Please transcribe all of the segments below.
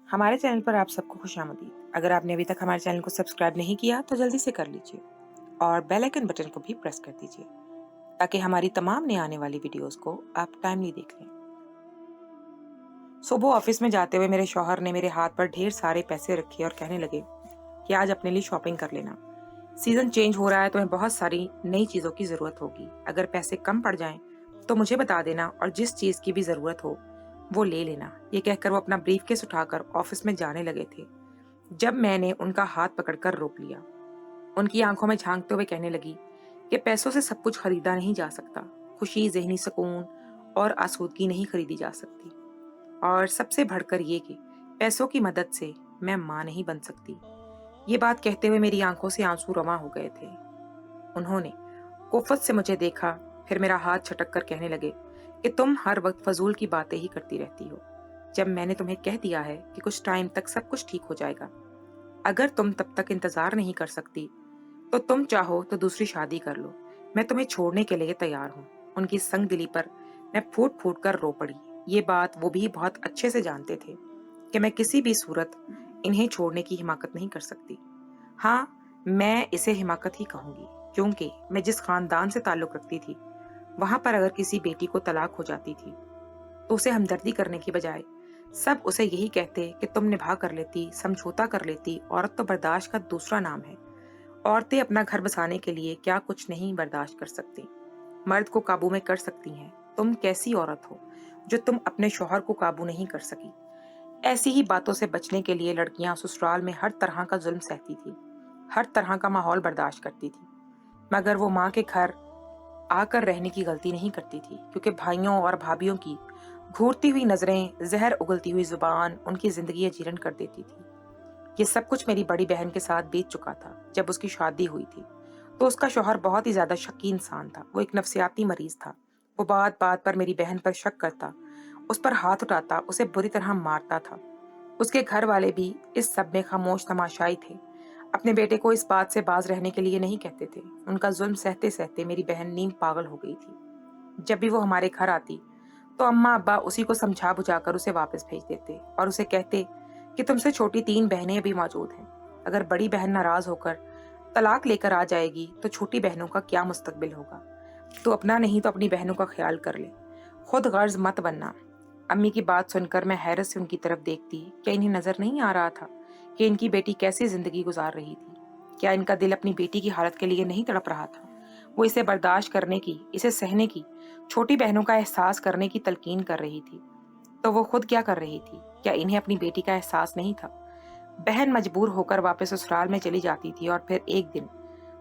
हमारे चैनल पर आप सबको खुशामदीद। अगर आपने अभी तक हमारे चैनल को सब्सक्राइब नहीं किया तो जल्दी से कर लीजिए और बेल आइकन बटन को भी प्रेस कर दीजिए ताकि हमारी तमाम नई आने वाली वीडियोस को आप टाइमली देख लें। सुबह ऑफिस में जाते हुए मेरे शौहर ने मेरे हाथ पर ढेर सारे पैसे रखे और कहने लगे कि आज अपने लिए शॉपिंग कर लेना। सीजन चेंज हो रहा है तो हमें बहुत सारी नई चीजों की जरूरत होगी। अगर पैसे कम पड़ जाएं तो मुझे बता देना और जिस चीज की भी जरूरत हो वो ले लेना। ये कहकर वो अपना ब्रीफकेस उठाकर ऑफिस में जाने लगे थे जब मैंने उनका हाथ पकड़कर रोक लिया। उनकी आंखों में झांकते हुए कहने लगी कि पैसों से सब कुछ खरीदा नहीं जा सकता। खुशी, ज़हनी सुकून और आसूदगी नहीं खरीदी जा सकती। और सबसे बढ़कर ये कि पैसों की मदद से मैं माँ नहीं बन सकती। ये बात कहते हुए मेरी आंखों से आंसू रवां हो गए थे। उन्होंने कुव्वत से मुझे देखा, फिर मेरा हाथ झटक कर कहने लगे कि तुम हर वक्त फजूल की बातें ही करती रहती हो, जब मैंने तुम्हें कह दिया है कि कुछ टाइम तक सब कुछ ठीक हो जाएगा। अगर तुम तब तक इंतजार नहीं कर सकती तो तुम चाहो तो दूसरी शादी कर लो। मैं तुम्हें छोड़ने के लिए तैयार हूँ। उनकी संग दिली पर मैं फूट फूट कर रो पड़ी। ये बात वो भी बहुत अच्छे से जानते थे कि मैं किसी भी सूरत इन्हें छोड़ने की हिमाकत नहीं कर सकती। हाँ, मैं इसे हिमाकत ही कहूंगी, क्योंकि मैं जिस खानदान से ताल्लुक रखती थी वहां पर अगर किसी बेटी को तलाक हो जाती थी तो उसे हमदर्दी करने की बजाय सब उसे यही कहते कि तुम निभा कर लेती, समझौता कर लेती। औरत तो बर्दाश्त का दूसरा नाम है। औरतें अपना घर बसाने के लिए क्या कुछ नहीं बर्दाश्त कर सकती। मर्द को काबू में कर सकती हैं। तुम कैसी औरत हो जो तुम अपने शौहर को काबू नहीं कर सकी। ऐसी ही बातों से बचने के लिए लड़कियां ससुराल में हर तरह का जुल्म सहती थी, हर तरह का माहौल बर्दाश्त करती थी, मगर वो माँ के घर आकर रहने की गलती नहीं करती थी, क्योंकि भाइयों और भाभीियों की घूरती हुई नजरें, जहर उगलती हुई जुबान उनकी जिंदगी जीर्ण कर देती थी। ये सब कुछ मेरी बड़ी बहन के साथ बीत चुका था। जब उसकी शादी हुई थी तो उसका शौहर बहुत ही ज्यादा शक्की इंसान था। वो एक नफ्सियाती मरीज था। वो बात बात पर मेरी बहन पर शक करता, उस पर हाथ उठाता, उसे बुरी तरह मारता था। उसके घर वाले भी इस सब में खामोश तमाशाई थे। अपने बेटे को इस बात से बाज रहने के लिए नहीं कहते थे। उनका जुल्म सहते सहते मेरी बहन नीम पागल हो गई थी। जब भी वो हमारे घर आती तो अम्मा अब्बा उसी को समझा बुझाकर उसे वापस भेज देते और उसे कहते कि तुमसे छोटी 3 बहनें भी मौजूद हैं। अगर बड़ी बहन नाराज होकर तलाक लेकर आ जाएगी तो छोटी बहनों का क्या मुस्तकबिल होगा। तो अपना नहीं तो अपनी बहनों का ख्याल कर ले, खुद गर्ज मत बनना। अम्मी की बात सुनकर मैं हैरत से उनकी तरफ देखती। क्या इन्हें नजर नहीं आ रहा था कि इनकी बेटी कैसी जिंदगी गुजार रही थी? क्या इनका दिल अपनी बेटी की हालत के लिए नहीं तड़प रहा था? वो इसे बर्दाश्त करने की, इसे सहने की, छोटी बहनों का एहसास करने की तलकीन कर रही थी। तो वो खुद क्या कर रही थी? क्या इन्हें अपनी बेटी का एहसास नहीं था? बहन मजबूर होकर वापस ससुराल में चली जाती थी और फिर एक दिन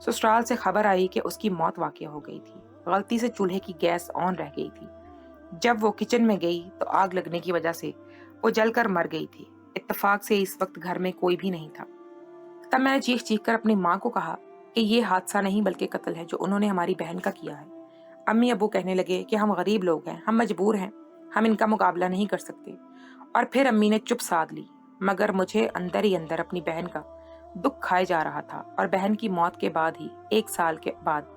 ससुराल से खबर आई कि उसकी मौत वाक़या हो गई थी। गलती से चूल्हे की गैस ऑन रह गई थी। जब वो किचन में गई तो आग लगने की वजह से वो जलकर मर गई थी। इत्तेफाक से इस वक्त घर में कोई भी नहीं था। तब मैंने चीख चीख कर अपनी माँ को कहा कि ये हादसा नहीं बल्कि कत्ल है जो उन्होंने हमारी बहन का किया है। अम्मी अबू कहने लगे कि हम गरीब लोग हैं, हम मजबूर हैं, हम इनका मुकाबला नहीं कर सकते। और फिर अम्मी ने चुप साध ली। मगर मुझे अंदर ही अंदर अपनी बहन का दुख खाए जा रहा था। और बहन की मौत के बाद ही 1 साल के बाद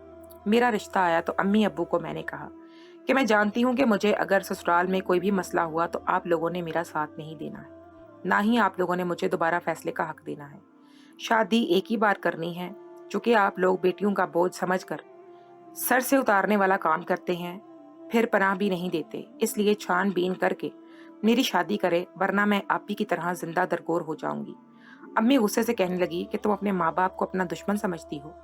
मेरा रिश्ता आया तो अम्मी अब्बू को मैंने कहा कि मैं जानती हूँ कि मुझे अगर ससुराल में कोई भी मसला हुआ तो आप लोगों ने मेरा साथ नहीं देना है, ना ही आप लोगों ने मुझे दोबारा फैसले का हक देना है। शादी एक ही बार करनी है। चूंकि आप लोग बेटियों का बोझ समझकर सर से उतारने वाला काम करते हैं, फिर पनाह भी नहीं देते, इसलिए छानबीन करके मेरी शादी करे, वरना मैं आप ही की तरह जिंदा दरगोर हो जाऊंगी। अम्मी गुस्से से कहने लगी कि तुम अपने माँ बाप को अपना दुश्मन समझती हो।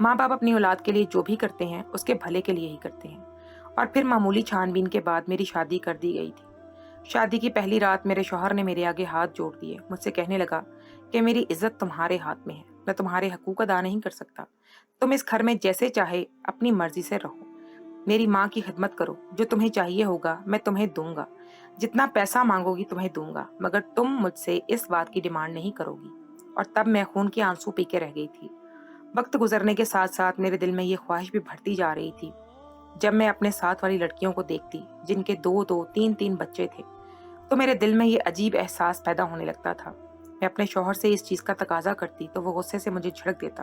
माँ बाप अपनी औलाद के लिए जो भी करते हैं उसके भले के लिए ही करते हैं। और फिर मामूली छानबीन के बाद मेरी शादी कर दी गई थी। शादी की पहली रात मेरे शौहर ने मेरे आगे हाथ जोड़ दिए। मुझसे कहने लगा कि मेरी इज्जत तुम्हारे हाथ में है, मैं तुम्हारे हकूक अदा नहीं कर सकता। तुम इस घर में जैसे चाहे अपनी मर्जी से रहो, मेरी माँ की खिदमत करो, जो तुम्हें चाहिए होगा मैं तुम्हें दूंगा, जितना पैसा मांगोगी तुम्हें दूंगा, मगर तुम मुझसे इस बात की डिमांड नहीं करोगी। और तब मैं खून के आंसू पी के रह गई थी। वक्त गुजरने के साथ साथ मेरे दिल में ये ख्वाहिश भी बढ़ती जा रही थी। जब मैं अपने साथ वाली लड़कियों को देखती जिनके 2-2, 3-3 बच्चे थे, तो मेरे दिल में ये अजीब एहसास पैदा होने लगता था। मैं अपने शौहर से इस चीज का तकाजा करती तो वो गुस्से से मुझे झिड़क देता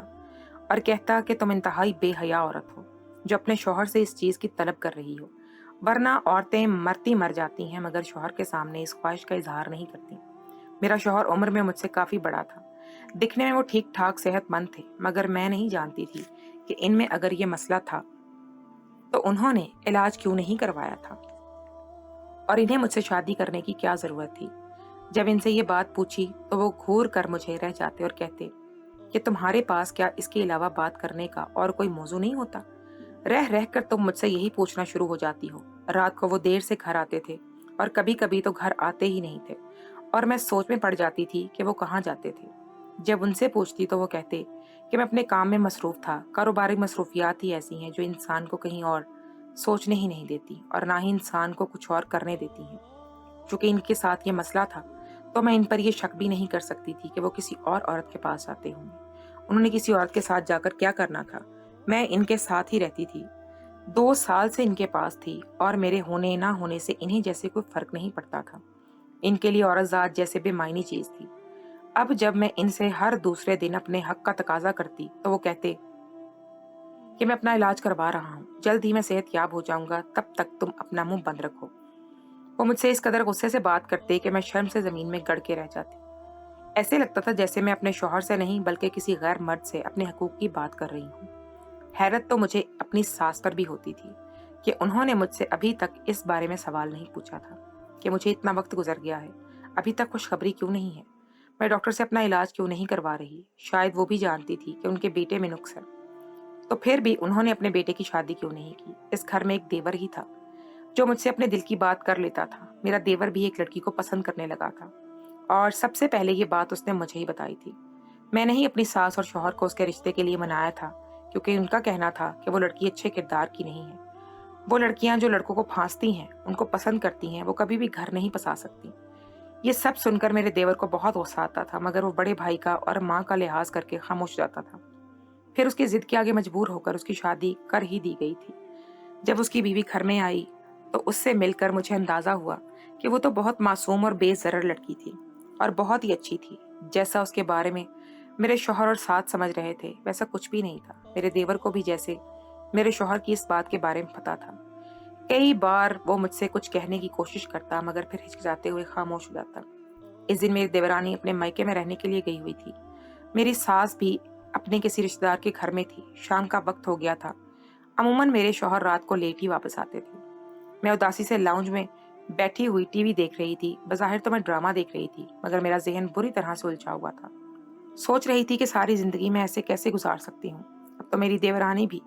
और कहता कि तुम इंतहाई बेहया औरत हो जो अपने शौहर से इस चीज की तलब कर रही हो, वरना औरतें मरती मर जाती हैं मगर शौहर के सामने इस ख्वाहिश का इजहार नहीं करती। मेरा शौहर उम्र में मुझसे काफी बड़ा था। दिखने में वो ठीक ठाक सेहतमंद थे, मगर मैं नहीं जानती थी कि इनमें अगर ये मसला था तो उन्होंने इलाज क्यों नहीं करवाया था और इन्हें मुझसे शादी करने की क्या जरूरत थी। जब इनसे ये बात पूछी तो वो घूर कर मुझे रह जाते और कहते कि तुम्हारे पास क्या इसके अलावा बात करने का और कोई मौजू नहीं होता। रह रह कर तुम मुझसे यही पूछना शुरू हो जाती हो। रात को वो देर से घर आते थे और कभी कभी तो घर आते ही नहीं थे, और मैं सोच में पड़ जाती थी कि वो कहाँ जाते थे। जब उनसे पूछती तो वो कहते कि मैं अपने काम में मसरूफ था। कारोबारी मसरूफियात ही ऐसी हैं जो इंसान को कहीं और सोचने ही नहीं देती और ना ही इंसान को कुछ और करने देती हैं। चूंकि इनके साथ ये मसला था तो मैं इन पर यह शक भी नहीं कर सकती थी कि वो किसी और औरत के पास आते होंगे। उन्होंने किसी औरत के साथ जाकर क्या करना था। मैं इनके साथ ही रहती थी, 2 साल से इनके पास थी, और मेरे होने ना होने से इन्हें जैसे कोई फर्क नहीं पड़ता था। इनके लिए औरत जात जैसे बेमायनी चीज थी। अब जब मैं इनसे हर दूसरे दिन अपने हक का तकाजा करती तो वो कहते कि मैं अपना इलाज करवा रहा हूँ, जल्द ही मैं सेहतयाब हो जाऊंगा, तब तक तुम अपना मुंह बंद रखो। वो मुझसे इस कदर गुस्से से बात करते कि मैं शर्म से जमीन में गड़ के रह जाती। ऐसे लगता था जैसे मैं अपने शौहर से नहीं बल्कि किसी गैर मर्द से अपने हकूक की बात कर रही हूँ। हैरत तो मुझे अपनी सास पर भी होती थी कि उन्होंने मुझसे अभी तक इस बारे में सवाल नहीं पूछा था कि मुझे इतना वक्त गुजर गया है, अभी तक खुशखबरी क्यों नहीं है, मैं डॉक्टर से अपना इलाज क्यों नहीं करवा रही। शायद वो भी जानती थी कि उनके बेटे में नुक्स है, तो फिर भी उन्होंने अपने बेटे की शादी क्यों नहीं की। इस घर में एक देवर ही था जो मुझसे अपने दिल की बात कर लेता था। मेरा देवर भी एक लड़की को पसंद करने लगा था, और सबसे पहले ये बात उसने मुझे ही बताई थी। मैंने ही अपनी सास और शौहर को उसके रिश्ते के लिए मनाया था, क्योंकि उनका कहना था कि वो लड़की अच्छे किरदार की नहीं है। वो लड़कियां जो लड़कों को फांसती हैं, उनको पसंद करती हैं, वो कभी भी घर नहीं पसा सकती। ये सब सुनकर मेरे देवर को बहुत गुस्सा आता था, मगर वो बड़े भाई का और माँ का लिहाज करके खामोश जाता था। फिर उसकी जिद के आगे मजबूर होकर उसकी शादी कर ही दी गई थी। जब उसकी बीवी घर में आई तो उससे मिलकर मुझे अंदाजा हुआ कि वो तो बहुत मासूम और बेज़रर लड़की थी और बहुत ही अच्छी थी। जैसा उसके बारे में मेरे शौहर और साथ समझ रहे थे वैसा कुछ भी नहीं था। मेरे देवर को भी जैसे मेरे शौहर की इस बात के बारे में पता था। कई बार वो मुझसे कुछ कहने की कोशिश करता, मगर फिर हिचकिचाते हुए खामोश हो जाता। इस दिन मेरी देवरानी अपने मायके में रहने के लिए गई हुई थी। मेरी सास भी अपने किसी रिश्तेदार के घर में थी। शाम का वक्त हो गया था। अमूमन मेरे शौहर रात को लेट ही वापस आते थे। मैं उदासी से लाउंज में बैठी हुई टीवी देख रही थी। बज़ाहिर तो मैं ड्रामा देख रही थी, मगर मेरा जहन बुरी तरह से उलझा हुआ था। सोच रही थी कि सारी जिंदगी मैं ऐसे कैसे गुजार सकती हूँ। अब तो मेरी देवरानी भी,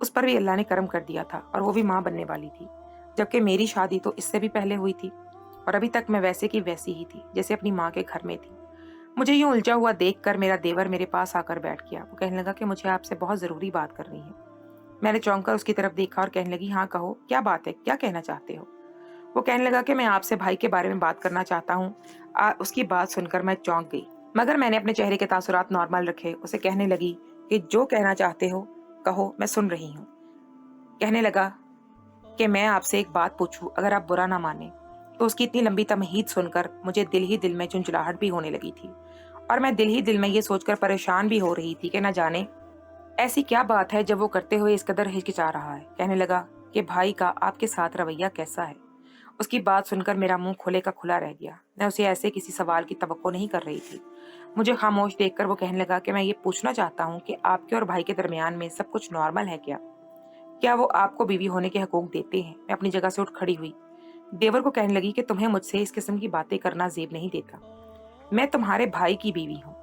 उस पर भी अल्लाह ने करम कर दिया था, और वो भी माँ बनने वाली थी, जबकि मेरी शादी तो इससे भी पहले हुई थी, और अभी तक मैं वैसे की वैसी ही थी जैसे अपनी माँ के घर में थी। मुझे यूं उलझा हुआ देखकर मेरा देवर मेरे पास आकर बैठ गया। वो कहने लगा कि मुझे आपसे बहुत जरूरी बात करनी है। मैंने चौंक कर उसकी तरफ देखा और कहने लगी, हाँ कहो, क्या बात है, क्या कहना चाहते हो। वो कहने लगा कि मैं आपसे भाई के बारे में बात करना चाहता हूँ। उसकी बात सुनकर मैं चौंक गई, मगर मैंने अपने चेहरे के तासुरात नॉर्मल रखे। उसे कहने लगी कि जो कहना चाहते हो कहो, मैं सुन रही हूँ। कहने लगा कि मैं आपसे एक बात पूछूं, अगर आप बुरा ना माने तो। उसकी इतनी लंबी तमहीद सुनकर मुझे दिल ही दिल में चुंचलाहट भी होने लगी थी, और मैं दिल ही दिल में ये सोचकर परेशान भी हो रही थी कि न जाने ऐसी क्या बात है जब वो करते हुए इस कदर हिचकिचा रहा है। कहने लगा कि भाई का आपके साथ रवैया कैसा है। उसकी बात सुनकर मेरा मुंह खुले का खुला रह गया। मैं उसे ऐसे किसी सवाल की तवक्को नहीं कर रही थी। मुझे खामोश देखकर वो कहने लगा कि मैं ये पूछना चाहता हूँ कि आपके और भाई के दरमियान में सब कुछ नॉर्मल है क्या? क्या वो आपको बीवी होने के हकूक देते हैं? मैं अपनी जगह से उठ खड़ी हुई। देवर को कहने लगी कि तुम्हें मुझसे इस किस्म की बातें करना जेब नहीं देता। मैं तुम्हारे भाई की बीवी हूँ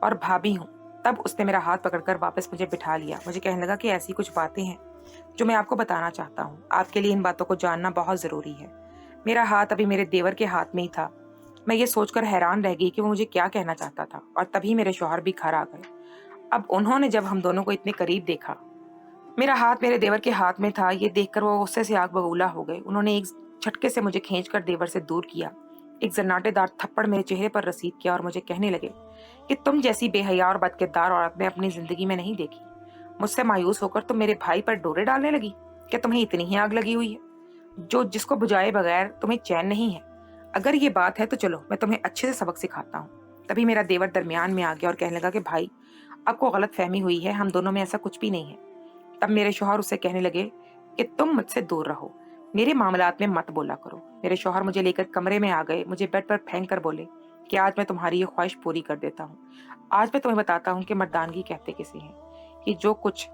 और भाभी हूँ। तब उसने मेरा हाथ पकड़कर वापस मुझे बिठा लिया। मुझे कहने लगा कि ऐसी कुछ बातें हैं जो मैं आपको बताना चाहता हूँ। आपके लिए इन बातों को जानना बहुत जरूरी है। मेरा हाथ अभी मेरे देवर के हाथ में ही था। मैं ये सोचकर हैरान रह गई कि वो मुझे क्या कहना चाहता था, और तभी मेरे शौहर भी घर आ गए। अब उन्होंने जब हम दोनों को इतने करीब देखा, मेरा हाथ मेरे देवर के हाथ में था, ये देखकर वो गुस्से से आग बबूला हो गए। उन्होंने एक झटके से मुझे खींचकर देवर से दूर किया, एक जन्नाटेदार थप्पड़ मेरे चेहरे पर रसीद किया और मुझे कहने लगे कि तुम जैसी बेहया और बदकिरदार औरत मैं अपनी जिंदगी में नहीं देखी। मुझसे मायूस होकर तुम मेरे भाई पर डोरे डालने लगी। क्या तुम्हें इतनी ही आग लगी हुई है जो जिसको बुझाए बगैर तुम्हें चैन नहीं है? अगर ये बात है तो चलो मैं तुम्हें अच्छे से सबक सिखाता हूँ। तभी मेरा देवर दरमियान में आ गया और कहने लगा कि भाई, आपको गलत फहमी हुई है, हम दोनों में ऐसा कुछ भी नहीं है। तब मेरे शौहर उससे कहने लगे कि तुम मुझसे दूर रहो, मेरे मामलात में मत बोला करो। मेरे शौहर मुझे लेकर कमरे में आ गए, मुझे बेड पर फेंक कर बोले कि आज मैं तुम्हारी ये ख्वाहिश पूरी कर देता हूँ। आज मैं तुम्हें बताता हूँ कि मर्दानगी कहते किसे हैं, कि जो कुछ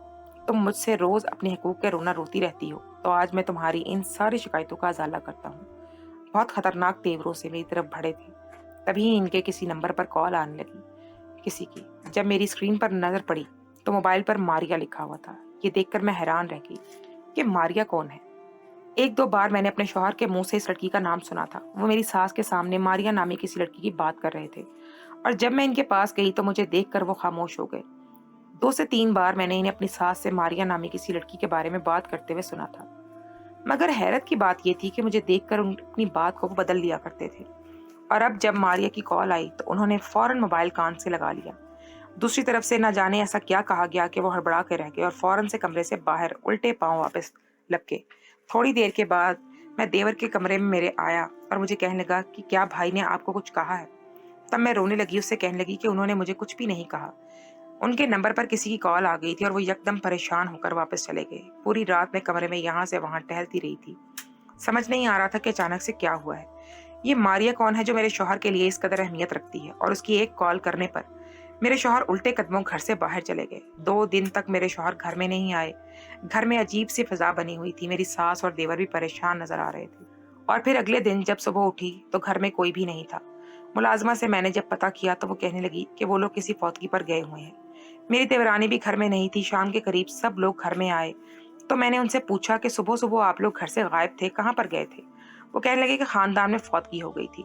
तुम मुझसे रोज अपने हकूक के रोना रोती रहती हो, तो आज मैं तुम्हारी इन सारी शिकायतों का अजाला करता हूँ। बहुत खतरनाक तेवरों से मेरी तरफ बढ़े थे। तभी इनके किसी नंबर पर कॉल आने लगी, किसी की। जब मेरी स्क्रीन पर नजर पड़ी तो मोबाइल पर मारिया लिखा हुआ था। ये देखकर मैं हैरान रह गई कि मारिया कौन है। एक दो बार मैंने अपने शौहर के मुंह से इस लड़की का नाम सुना था। वो मेरी सास के सामने मारिया नामी किसी लड़की की बात कर रहे थे, और जब मैं इनके पास गई तो मुझे देखकर वो खामोश हो गए। 2 से 3 बार मैंने इन्हें अपनी सास से मारिया नामी किसी लड़की के बारे में बात करते हुए सुना था, मगर हैरत की बात यह थी कि मुझे देखकर अपनी बात को वो बदल लिया करते थे। और अब जब मारिया की कॉल आई तो उन्होंने फौरन मोबाइल कान से लगा लिया। दूसरी तरफ से न जाने ऐसा क्या कहा गया कि वो हड़बड़ा के रह गए और फौरन से कमरे से बाहर उल्टे पांव वापस लपके। थोड़ी देर के बाद मैं देवर के कमरे में मेरे आया और मुझे कहने लगा कि क्या भाई ने आपको कुछ कहा है। तब मैं रोने लगी, उससे कहने लगी कि उन्होंने मुझे कुछ भी नहीं कहा। उनके नंबर पर किसी की कॉल आ गई थी और वो यकदम परेशान होकर वापस चले गए। पूरी रात मैं कमरे में यहाँ से वहां टहलती रही थी। समझ नहीं आ रहा था कि अचानक से क्या हुआ है। ये मारिया कौन है जो मेरे शौहर के लिए इस कदर अहमियत रखती है, और उसकी एक कॉल करने पर मेरे शौहर उल्टे कदमों घर से बाहर चले गए। 2 दिन तक मेरे शौहर घर में नहीं आए। घर में अजीब सी फिजा बनी हुई थी। मेरी सास और देवर भी परेशान नजर आ रहे थे। और फिर अगले दिन जब सुबह उठी तो घर में कोई भी नहीं था। मुलाजमा से मैंने जब पता किया तो वो कहने लगी कि वो लोग किसी फौतगी पर गए हुए हैं। मेरी देवरानी भी घर में नहीं थी। शाम के करीब सब लोग घर में आए तो मैंने उनसे पूछा कि सुबह सुबह आप लोग घर से गायब थे, कहाँ पर गए थे। वो कहने लगे कि खानदान में फौतगी हो गई थी,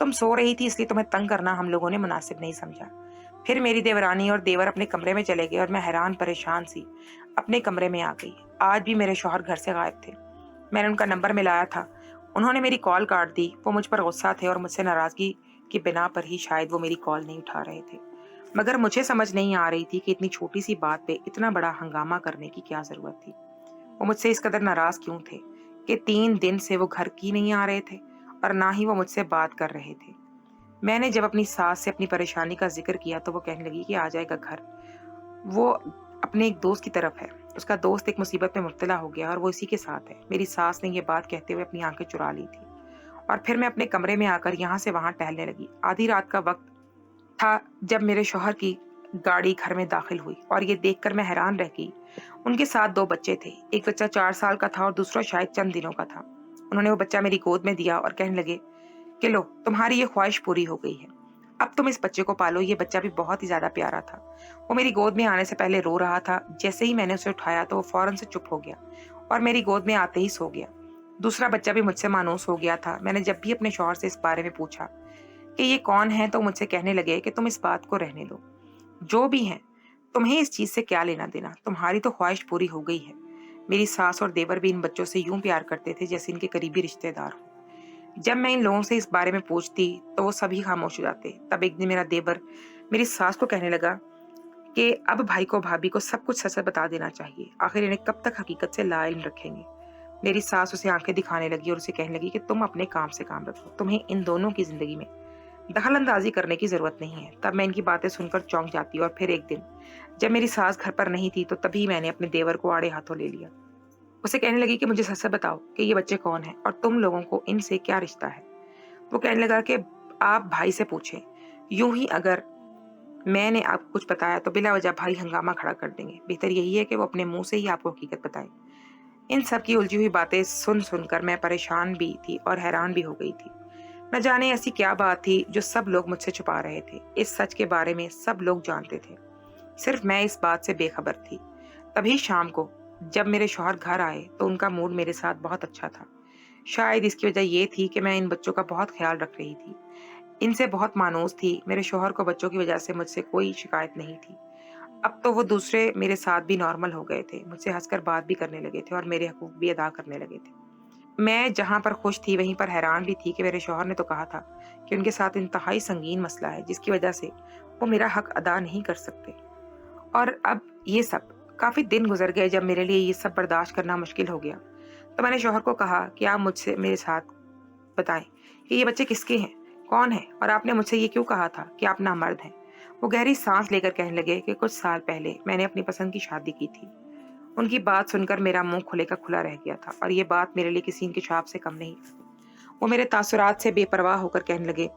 तुम सो रही थी इसलिए तुम्हें तंग करना हम लोगों ने मुनासिब नहीं समझा। फिर मेरी देवरानी और देवर अपने कमरे में चले गए और मैं हैरान परेशान सी अपने कमरे में आ गई। आज भी मेरे शौहर घर से गायब थे। मैंने उनका नंबर मिलाया था, उन्होंने मेरी कॉल काट दी। वो मुझ पर गुस्सा थे और मुझसे नाराजगी की बिना पर ही शायद वो मेरी कॉल नहीं उठा रहे थे। मगर मुझे समझ नहीं आ रही थी कि इतनी छोटी सी बात पे इतना बड़ा हंगामा करने की क्या जरूरत थी। वो मुझसे इस कदर नाराज क्यों थे कि 3 दिन से वो घर की नहीं आ रहे थे और ना ही वो मुझसे बात कर रहे थे। मैंने जब अपनी सास से अपनी परेशानी का जिक्र किया तो वो कहने लगी कि आ जाएगा घर। वो अपने एक दोस्त की तरफ है, उसका दोस्त एक मुसीबत में मुब्तला हो गया और वो इसी के साथ है। मेरी सास ने ये बात कहते हुए अपनी आंखें चुरा ली थी और फिर मैं अपने कमरे में आकर यहाँ से वहां टहलने लगी। आधी रात का वक्त था जब मेरे शौहर की गाड़ी घर में दाखिल हुई और ये देखकर मैं हैरान रह गई। उनके साथ 2 बच्चे थे। एक बच्चा 4 साल का था और दूसरा शायद चंद दिनों का था। उन्होंने वो बच्चा मेरी गोद में दिया और कहने लगे कि लो, तुम्हारी ये ख्वाहिश पूरी हो गई है, अब तुम इस बच्चे को पालो। ये बच्चा भी बहुत ही ज्यादा प्यारा था। वो मेरी गोद में आने से पहले रो रहा था। जैसे ही मैंने उसे उठाया तो वो फौरन से चुप हो गया और मेरी गोद में आते ही सो गया। दूसरा बच्चा भी मुझसे मानूस हो गया था। मैंने जब भी अपने शौहर से इस बारे में पूछा कि ये कौन है तो मुझसे कहने लगे कि तुम इस बात को रहने दो, जो भी है तुम्हें इस चीज से क्या लेना देना, तुम्हारी तो ख्वाहिश पूरी हो गई है। मेरी सास और देवर भी इन बच्चों से यूं प्यार करते थे जैसे इनके करीबी रिश्तेदार हो। जब मैं इन लोगों से इस बारे में पूछती तो वो सभी खामोश हो जाते। तब एक दिन मेरा देवर मेरी सास को कहने लगा कि अब भाई को भाभी को सब कुछ सच सच बता देना चाहिए, आखिर इन्हें कब तक हकीकत से लाइल्म रखेंगे। मेरी सास उसे आंखें दिखाने लगी और उसे कहने लगी कि तुम अपने काम से काम रखो, तुम्हें इन दोनों की जिंदगी में दखल अंदाजी करने की जरूरत नहीं है। तब मैं इनकी बातें सुनकर चौंक जाती और फिर एक दिन जब मेरी सास घर पर नहीं थी तो तभी मैंने अपने देवर को आड़े हाथों ले लिया। उसे कहने लगी कि मुझे सच सच बताओ कि ये बच्चे कौन हैं और तुम लोगों को इनसे क्या रिश्ता है। वो कहने लगा कि आप भाई से पूछें, यूं ही अगर मैंने आपको कुछ बताया तो बिला वजह भाई हंगामा खड़ा कर देंगे। बेहतर यही है कि वो अपने मुंह से ही आपको हकीकत बताए। इन सब की उलझी हुई बातें सुन सुनकर मैं परेशान भी थी और हैरान भी हो गई थी। न जाने ऐसी क्या बात थी जो सब लोग मुझसे छुपा रहे थे। इस सच के बारे में सब लोग जानते थे, सिर्फ मैं इस बात से बेखबर थी। तभी शाम को जब मेरे शौहर घर आए तो उनका मूड मेरे साथ बहुत अच्छा था। शायद इसकी वजह ये थी कि मैं इन बच्चों का बहुत ख्याल रख रही थी, इनसे बहुत मानूस थी। मेरे शौहर को बच्चों की वजह से मुझसे कोई शिकायत नहीं थी। अब तो वो दूसरे मेरे साथ भी नॉर्मल हो गए थे, मुझसे हंसकर बात भी करने लगे थे और मेरे हकूक भी अदा करने लगे थे। मैं जहां पर खुश थी वहीं पर हैरान भी थी कि मेरे शौहर ने तो कहा था कि उनके साथ इंतहाई संगीन मसला है जिसकी वजह से वो मेरा हक अदा नहीं कर सकते। और अब ये सब काफी दिन गुजर गए जब मेरे लिए ये सब बर्दाश्त करना मुश्किल हो गया। तो मैंने शौहर को कहा कि आप मुझसे मेरे साथ बताएं कि ये बच्चे किसके हैं, कौन है, और आपने मुझसे ये क्यों कहा था कि आप नामर्द हैं। वो गहरी सांस लेकर कहने लगे कि कुछ साल पहले मैंने अपनी पसंद की शादी की थी। उनकी बात सुनकर मेरा मुंह खुले का खुला रह गया था और ये बात मेरे लिए किसी इंकशाफ से कम नहीं। वो मेरे तासुरात से बेपरवाह होकर कहने लगे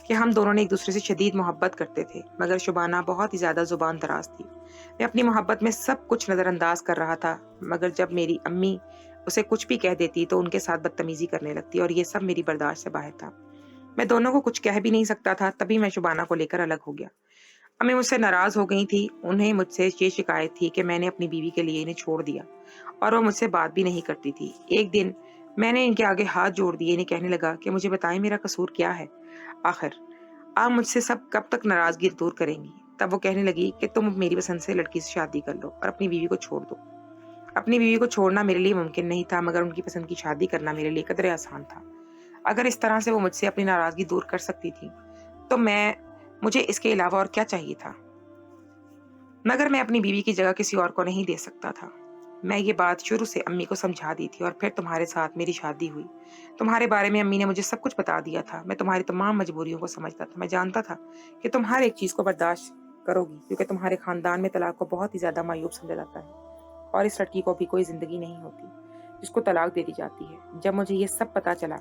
کہ ہم دونوں نے ایک دوسرے سے شدید محبت کرتے تھے، مگر شبانہ بہت ہی زیادہ زبان دراز تھی۔ میں اپنی محبت میں سب کچھ نظر انداز کر رہا تھا، مگر جب میری امی اسے کچھ بھی کہہ دیتی تو ان کے ساتھ بدتمیزی کرنے لگتی، اور یہ سب میری برداشت سے باہر تھا۔ میں دونوں کو کچھ کہہ بھی نہیں سکتا تھا۔ تبھی میں شبانہ کو لے کر الگ ہو گیا۔ امی مجھ سے ناراض ہو گئی تھی۔ انہیں مجھ سے یہ شکایت تھی کہ میں نے اپنی بیوی کے لیے انہیں چھوڑ دیا، اور وہ مجھ سے بات بھی نہیں کرتی تھی۔ ایک دن میں نے ان کے آگے ہاتھ جوڑ دیے، انہیں کہنے لگا کہ مجھے بتائیں میرا قصور کیا ہے؟ آخر آپ مجھ سے سب کب تک ناراضگی دور کریں گی؟ تب وہ کہنے لگی کہ تم میری پسند سے لڑکی سے شادی کر لو اور اپنی بیوی کو چھوڑ دو۔ اپنی بیوی کو چھوڑنا میرے لیے ممکن نہیں تھا، مگر ان کی پسند کی شادی کرنا میرے لیے قدرے آسان تھا۔ اگر اس طرح سے وہ مجھ سے اپنی ناراضگی دور کر سکتی تھی تو مجھے اس کے علاوہ اور کیا چاہیے تھا؟ مگر میں اپنی بیوی کی جگہ کسی اور کو نہیں دے سکتا تھا۔ میں یہ بات شروع سے امی کو سمجھا دی تھی، اور پھر تمہارے ساتھ میری شادی ہوئی۔ تمہارے بارے میں امی نے مجھے سب کچھ بتا دیا تھا۔ میں تمہاری تمام مجبوریوں کو سمجھتا تھا۔ میں جانتا تھا کہ تم ہر ایک چیز کو برداشت کرو گی، کیونکہ تمہارے خاندان میں طلاق کو بہت ہی زیادہ معیوب سمجھا جاتا ہے، اور اس لڑکی کو بھی کوئی زندگی نہیں ہوتی جس کو طلاق دے دی جاتی ہے۔ جب مجھے یہ سب پتا چلا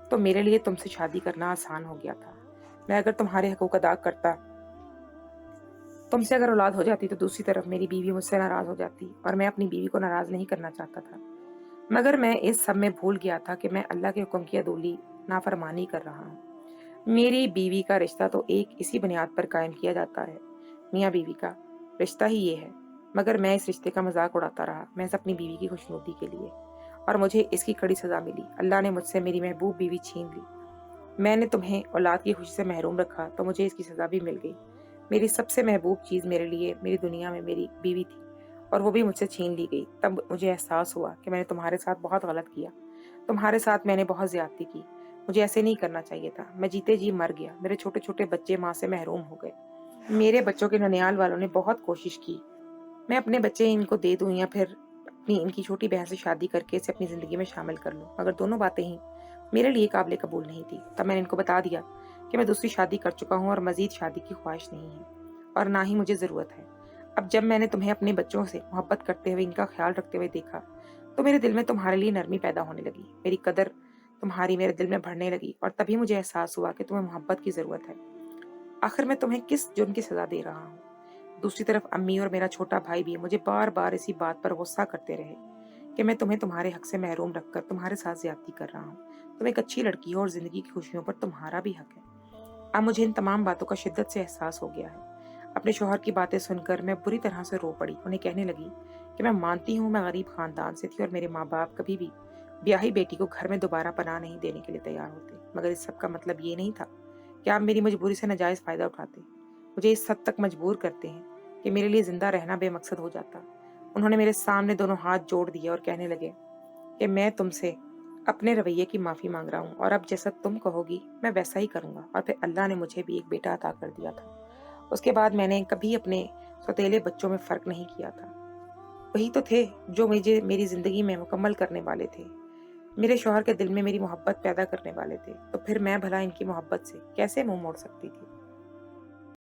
تو میرے لیے تم سے شادی کرنا آسان ہو گیا تھا۔ میں اگر تمہارے حقوق ادا کرتا، تم سے اگر اولاد ہو جاتی، تو دوسری طرف میری بیوی مجھ سے ناراض ہو جاتی، اور میں اپنی بیوی کو ناراض نہیں کرنا چاہتا تھا۔ مگر میں اس سب میں بھول گیا تھا کہ میں اللہ کے حکم کی عدولی نافرمانی کر رہا ہوں۔ میری بیوی کا رشتہ تو ایک اسی بنیاد پر قائم کیا جاتا ہے، میاں بیوی کا رشتہ ہی یہ ہے، مگر میں اس رشتے کا مذاق اڑاتا رہا، محض اپنی بیوی کی خوشنودی کے لیے، اور مجھے اس کی کڑی سزا ملی۔ اللہ نے مجھ سے میری محبوب بیوی چھین لی۔ میں نے تمہیں اولاد کی خوشی سے محروم رکھا تو مجھے اس کی سزا بھی مل گئی۔ میری سب سے محبوب چیز میرے لیے میری دنیا میں میری بیوی تھی، اور وہ بھی مجھ سے چھین لی گئی۔ تب مجھے احساس ہوا کہ میں نے تمہارے ساتھ بہت غلط کیا، تمہارے ساتھ میں نے بہت زیادتی کی۔ مجھے ایسے نہیں کرنا چاہیے تھا۔ میں جیتے جی مر گیا۔ میرے چھوٹے چھوٹے بچے ماں سے محروم ہو گئے۔ میرے بچوں کے ننیال والوں نے بہت کوشش کی میں اپنے بچے ان کو دے دوں، یا پھر ان کی چھوٹی بہن سے شادی کر کے اسے اپنی زندگی میں شامل کر لوں، مگر دونوں باتیں ہی میرے لیے قابل قبول نہیں تھی۔ تب میں نے ان کو بتا دیا کہ میں دوسری شادی کر چکا ہوں، اور مزید شادی کی خواہش نہیں ہے، اور نہ ہی مجھے ضرورت ہے۔ اب جب میں نے تمہیں اپنے بچوں سے محبت کرتے ہوئے، ان کا خیال رکھتے ہوئے دیکھا، تو میرے دل میں تمہارے لیے نرمی پیدا ہونے لگی، میری قدر تمہاری میرے دل میں بڑھنے لگی، اور تبھی مجھے احساس ہوا کہ تمہیں محبت کی ضرورت ہے۔ آخر میں تمہیں کس جرم کی سزا دے رہا ہوں؟ دوسری طرف امی اور میرا چھوٹا بھائی بھی مجھے بار بار اسی بات پر غصہ کرتے رہے کہ میں تمہیں تمہارے حق سے محروم رکھ کر تمہارے ساتھ زیادتی کر رہا ہوں۔ تم ایک اچھی لڑکی ہو، اور زندگی کی خوشیوں پر تمہارا بھی حق ہے۔ اب مجھے ان تمام باتوں کا شدت سے احساس ہو گیا ہے۔ اپنے شوہر کی باتیں سن کر میں بری طرح سے رو پڑی۔ انہیں کہنے لگی کہ میں مانتی ہوں میں غریب خاندان سے تھی، اور میرے ماں باپ کبھی بھی بیاہی بیٹی کو گھر میں دوبارہ پناہ نہیں دینے کے لیے تیار ہوتے، مگر اس سب کا مطلب یہ نہیں تھا کہ آپ میری مجبوری سے ناجائز فائدہ اٹھاتے، مجھے اس حد تک مجبور کرتے ہیں کہ میرے لیے زندہ رہنا بے مقصد ہو جاتا۔ انہوں نے میرے سامنے دونوں ہاتھ جوڑ دیے اور کہنے لگے کہ میں تم سے اپنے رویے کی معافی مانگ رہا ہوں، اور اب جیسا تم کہو گی میں ویسا ہی کروں گا۔ اور پھر اللہ نے مجھے بھی ایک بیٹا عطا کر دیا تھا۔ اس کے بعد میں نے کبھی اپنے سوتیلے بچوں میں فرق نہیں کیا تھا۔ وہی تو تھے جو مجھے میری زندگی میں مکمل کرنے والے تھے، میرے شوہر کے دل میں میری محبت پیدا کرنے والے تھے۔ تو پھر میں بھلا ان کی محبت سے کیسے منہ موڑ سکتی تھی؟